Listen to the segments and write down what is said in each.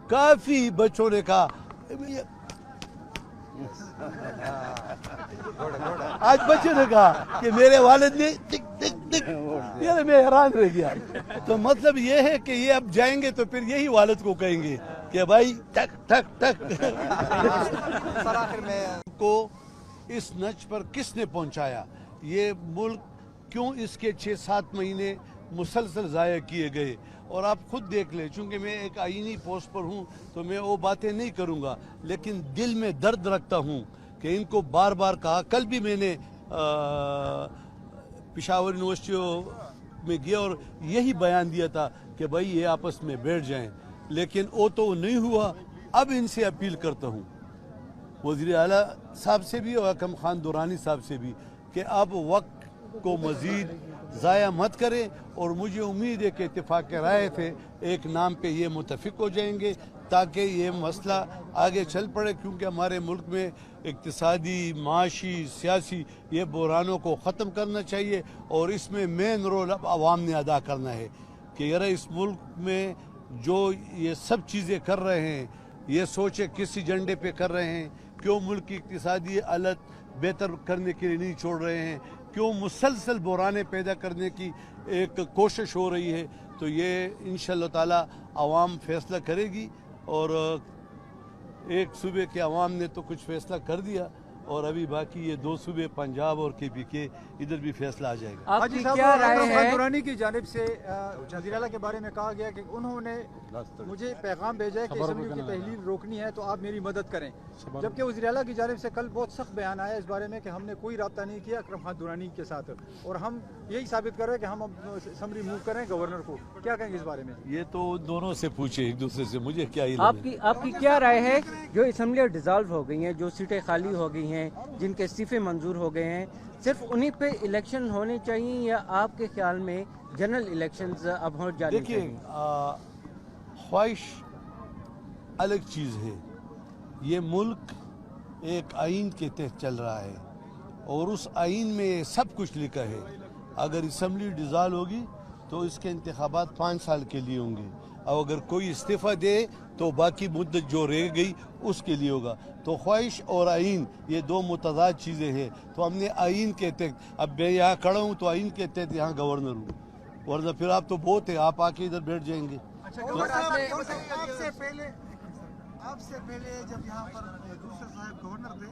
काफी बच्चों ने कहा, आज बच्चों ने कहा कि मेरे वालिद ने टिक टिक टिक, यार मैं हैरान रह गया। तो मतलब ये है कि ये अब जाएंगे तो फिर यही वालिद को कहेंगे कि भाई टक टक टक। को इस नच पर किसने पहुंचाया, ये मुल्क क्यों इसके 6-7 महीने मुसलसल ज़ाया किए गए। और आप खुद देख लें, चूँकि मैं एक आईनी पोस्ट पर हूँ तो मैं वो बातें नहीं करूँगा, लेकिन दिल में दर्द रखता हूँ कि इनको बार बार कहा। कल भी मैंने पेशावर यूनिवर्सिटी में गया और यही बयान दिया था कि भाई ये आपस में बैठ जाएं, लेकिन वो तो नहीं हुआ। अब इनसे अपील करता हूँ, वज़ीर आला साहब से भी और हकम खान दुरानी साहब से भी, कि अब वक्त को मज़ीद ज़ाया मत करें। और मुझे उम्मीद है कि इत्तेफाक राय थे एक नाम पे ये मुतफिक हो जाएंगे ताकि ये मसला आगे चल पड़े, क्योंकि हमारे मुल्क में इक्तिसादी, माशी, सियासी ये बहरानों को ख़त्म करना चाहिए। और इसमें मेन रोल अब आवाम ने अदा करना है कि यार इस मुल्क में जो ये सब चीज़ें कर रहे हैं, ये सोचे किस एजेंडे पे कर रहे हैं, क्यों मुल्क की इक्तिसादी हालत बेहतर करने के लिए नहीं छोड़ रहे हैं, क्यों मुसलसल बहराने पैदा करने की एक कोशिश हो रही है। तो ये इंशाअल्लाह ताला आवाम फैसला करेगी। और एक सूबे के अवाम ने तो कुछ फैसला कर दिया और अभी बाकी ये 2 सूबे पंजाब और KPK इधर भी फैसला आ जाएगा। आपकी क्या राय है? दुरानी की जानिब से वज़ीर आला के बारे में कहा गया कि उन्होंने मुझे पैगाम भेजा है कि असम्बली की तहलील रोकनी है तो आप मेरी मदद करें, जबकि वज़ीर आला की जानिब से कल बहुत सख्त बयान आया इस बारे में कि हमने कोई रब्ता नहीं किया अकरम खान दुरानी के साथ और हम यही साबित कर रहे हैं कि हम अब असम्बली मूव करें गवर्नर को। क्या कहेंगे इस बारे में? ये तो दोनों से पूछे, एक दूसरे से, मुझे क्या आपकी क्या राय है? जो असम्बली डिसॉल्व हो गई हैं, जो सीटें खाली हो गई हैं, जिनके इस्तीफे मंजूर हो गए हैं, सिर्फ उन्हीं पे इलेक्शन होने चाहिए या आपके ख्याल में जनरल इलेक्शंस अब हो जाने चाहिए? देखिए, ख्वाहिश अलग चीज़ है। ये मुल्क एक आइन के तहत चल रहा है और उस आइन में सब कुछ लिखा है। अगर असम्बली डिसॉल्व होगी तो इसके इंतखाबात 5 साल के लिए होंगे, और अगर कोई इस्तीफ़ा दे तो बाकी मुद्दत जो रह गई उसके लिए होगा। तो ख्वाहिश और आइन ये 2 मुतज़ाद चीज़ें हैं। तो हमने आइन के तहत, अब मैं यहाँ खड़ा हूँ तो आइन के तहत यहाँ गवर्नर हूँ, वरना फिर आप तो बहुत है, आप आके इधर बैठ जाएंगे। आपसे पहले जब यहाँ पर दूसरे साहब गवर्नर थे,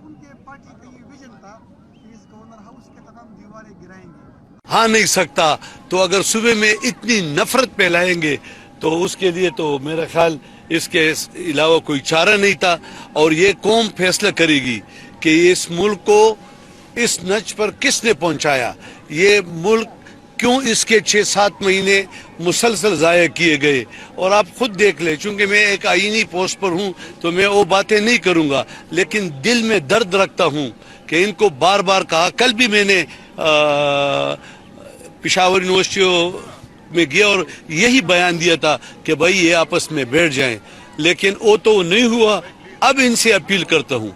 उनके पार्टी का ये विजन था कि इस गवर्नर हाउस के तमाम दीवारें गिराएंगे। हाँ नहीं सकता, तो अगर सुबह में इतनी नफरत फैलाएंगे तो उसके लिए तो मेरा ख्याल इसके अलावा कोई चारा नहीं था। और ये कौम फैसला करेगी कि इस मुल्क को इस नच पर किसने पहुंचाया, ये मुल्क क्यों इसके 6-7 महीने मुसलसल ज़ाया किए गए। और आप खुद देख लें, चूँकि मैं एक आईनी पोस्ट पर हूँ तो मैं वो बातें नहीं करूँगा, लेकिन दिल में दर्द रखता हूँ कि इनको बार बार कहा। कल भी मैंने पेशावर यूनिवर्सिटी में गया और यही बयान दिया था कि भाई ये आपस में बैठ जाएं, लेकिन वो तो नहीं हुआ। अब इनसे अपील करता हूँ,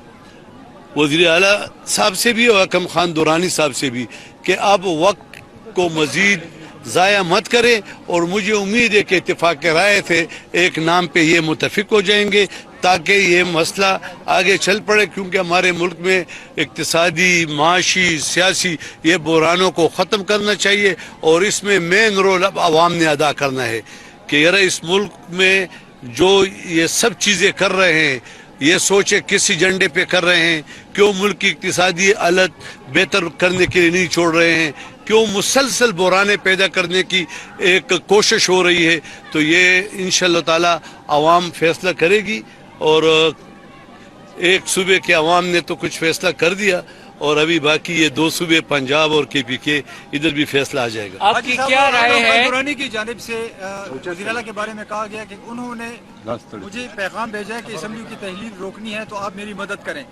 वज़ीर आला साहब से भी और हकम खान दुरानी साहब से भी, कि अब वक्त को मज़ीद ज़ाया मत करें। और मुझे उम्मीद है कि इत्तेफाक राय थे एक नाम पे ये मुतफिक हो जाएंगे ताकि ये मसला आगे चल पड़े, क्योंकि हमारे मुल्क में इक्तिसादी, माशी, सियासी ये बहरानों को ख़त्म करना चाहिए। और इसमें मेन रोल अब आवाम ने अदा करना है कि यार इस मुल्क में जो ये सब चीज़ें कर रहे हैं, ये सोचे किस एजेंडे पे कर रहे हैं, क्यों मुल्क की इक्तिसादी हालत बेहतर करने के लिए नहीं छोड़ रहे हैं, क्यों मुसलसल बहराने पैदा करने की एक कोशिश हो रही है। तो ये इंशाअल्लाह ताला आवाम फैसला करेगी। और एक सूबे के अवाम ने तो कुछ फैसला कर दिया और अभी बाकी ये 2 सूबे पंजाब और KPK इधर भी फैसला आ जाएगा। आपकी क्या राय है? दुरानी की जानिब से वज़ीर आला के बारे में कहा गया कि उन्होंने मुझे पैगाम भेजा है कि असम्बली की तहलील रोकनी है तो आप मेरी मदद करें,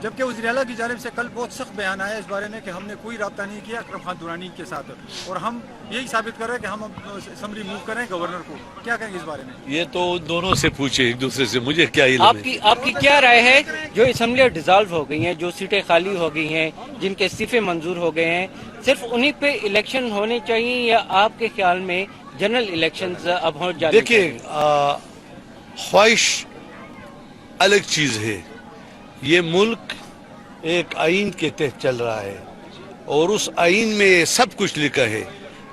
जबकि वज़ीर आला की जानिब से कल बहुत सख्त बयान आया इस बारे में कि हमने कोई रब्ता नहीं किया अकरम खान दुरानी के साथ और हम यही साबित कर रहे हैं कि हम अब असम्बली मूव करें गवर्नर को। क्या कहेंगे इस बारे में? ये तो दोनों से पूछे, एक दूसरे से, मुझे क्या आपकी क्या राय है? जो असम्बली डिसॉल्व हो गई हैं, जो सीटें खाली हो गई हैं, जिनके इस्तीफे मंजूर हो गए हैं, सिर्फ उन्हीं पे इलेक्शन होने चाहिए या आपके ख्याल में जनरल इलेक्शंस अब हो जाने चाहिए? देखिए, ख्वाहिश अलग चीज है। ये मुल्क एक आइन के तहत चल रहा है और उस आइन में सब कुछ लिखा है।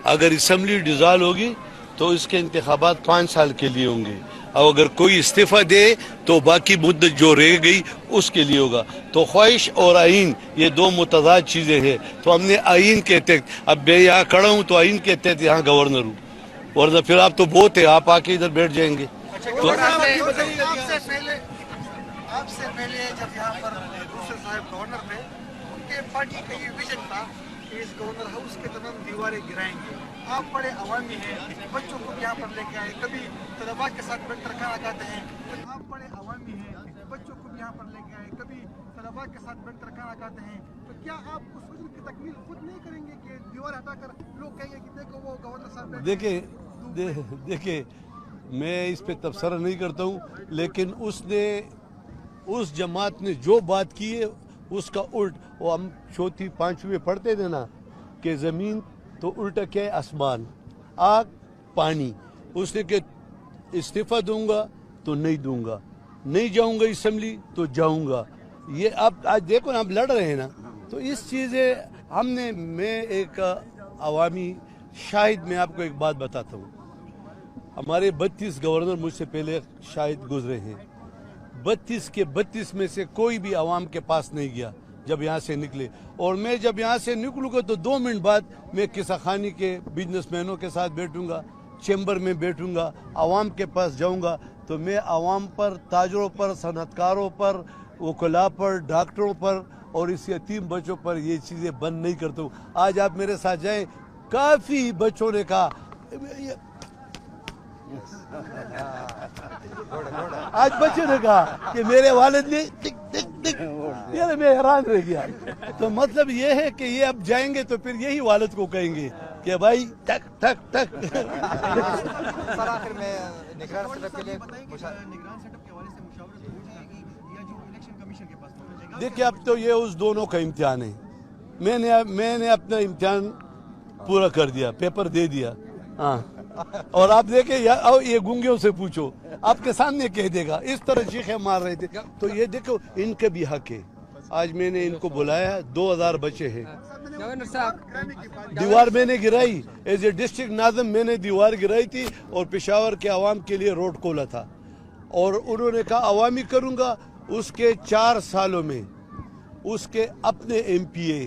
अगर असम्बली डिसॉल्व होगी तो इसके इंतखाबात 5 साल के लिए होंगे, और अगर कोई इस्तीफा दे तो बाकी मुद्दत जो रह गई उसके लिए होगा। तो ख्वाहिश और आइन ये दो मुतज़ाद चीजें हैं। तो हमने आइन के तहत, अब मैं यहाँ खड़ा हूँ तो आइन के तहत यहाँ गवर्नर हूँ, वरना फिर आप तो बहुत है, आप आके इधर बैठ जाएंगे। तो आपसे पहले जब यहाँ पर दूसरे साहब गवर्नर थे, उनके पार्टी का ये विजन था कि इस गवर्नर हाउस के तमाम दीवारें गिराएंगे। आप बड़े अवामी हैं, बच्चों को भी यहाँ पर लेके आए, कभी तलबा के साथ बैठकर खाना खाते हैं। आप बड़े अवामी हैं, बच्चों को भी यहाँ पर लेके आए, कभी तलबा के साथ बैठकर खाना खाते हैं। तो क्या आप उस विजन की तकमील खुद नहीं करेंगे कि दीवार हटाकर लोग कहेंगे कि देखो वो गवर्नर साहब? देखिए मैं इस पे तबसरा नहीं करता हूँ, लेकिन उसने उस जमात ने जो बात की है उसका उल्ट, वो हम चौथी पांचवी में पढ़ते थे ना कि जमीन तो उल्टा क्या है, आसमान, आग, पानी। उसने कि इस्तीफा दूंगा तो नहीं दूंगा, नहीं जाऊंगा असम्बली तो जाऊंगा। ये आप आज देखो ना, आप लड़ रहे हैं ना, तो इस चीज़ें हमने, मैं एक अवामी शाहिद, मैं आपको एक बात बताता हूँ, हमारे 32 गवर्नर मुझसे पहले शाहिद गुजरे हैं, 32 के 32 में से कोई भी आवाम के पास नहीं गया जब यहाँ से निकले। और मैं जब यहाँ से निकलूँगा तो 2 मिनट बाद मैं किसाखानी के बिजनेसमैनों के साथ बैठूँगा, चैम्बर में बैठूँगा, आवाम के पास जाऊँगा। तो मैं आवाम पर, ताजरों पर, सनतकारों पर, वकला पर, डॉक्टरों पर और इस यतीम बच्चों पर ये चीज़ें बंद नहीं करता हूँ। आज आप मेरे साथ जाएं, काफ़ी बच्चों ने कहा, आज बच्चे ने कहा कि मेरे वालिद ने टिक टिक टिक, यार मैं हैरान रह गया। तो मतलब ये है कि ये अब जाएंगे तो फिर यही वालिद को कहेंगे कि भाई टक टक टक। सर आखिर में निगरान सेटअप के लिए निगरान सेटअप के हवाले से मुशावरत हो जाएगी या जो इलेक्शन कमीशन के पास पहुंच जाएगा? देखिए अब तो ये उस दोनों का इम्तिहान है। मैंने अपना इम्तिहान पूरा कर दिया, पेपर दे दिया। हाँ, और आप देखे ये गूंगियों से पूछो, आपके सामने कह देगा, इस तरह चीखें मार रहे थे। तो ये देखो इनके भी हक है। आज मैंने इनको बुलाया, 2000 बच्चे हैं। दीवार मैंने गिराई, एज ए डिस्ट्रिक्ट नाज़िम मैंने दीवार गिराई थी और पेशावर के आवाम के लिए रोड खोला था। और उन्होंने कहा अवामी करूंगा। उसके 4 सालों में उसके अपने MPA,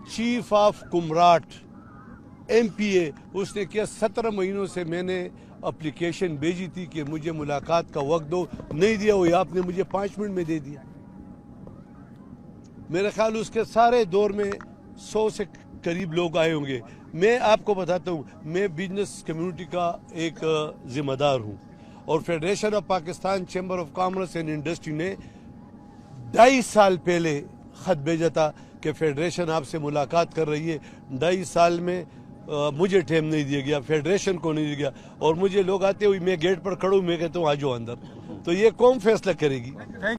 chief of Kumrat MPA, उसने किया। 17 महीनों से मैंने एप्लीकेशन भेजी थी कि मुझे मुलाकात का वक्त दो, नहीं दिया। वो आपने मुझे 5 मिनट में दे दिया। मेरे ख्याल उसके सारे दौर में 100 से करीब लोग आए होंगे। मैं आपको बताता हूँ, मैं बिजनेस कम्युनिटी का एक जिम्मेदार हूँ और federation of Pakistan chamber of commerce and industry ने 2.5 साल पहले खत भेजा था कि फेडरेशन आपसे मुलाकात कर रही है। 2.5 साल में मुझे टाइम नहीं दिया गया, फेडरेशन को नहीं दिया गया। और मुझे लोग आते हुए, मैं गेट पर खड़ा हूँ, मैं कहता हूँ आ जाओ अंदर। तो ये कौन फैसला करेगी?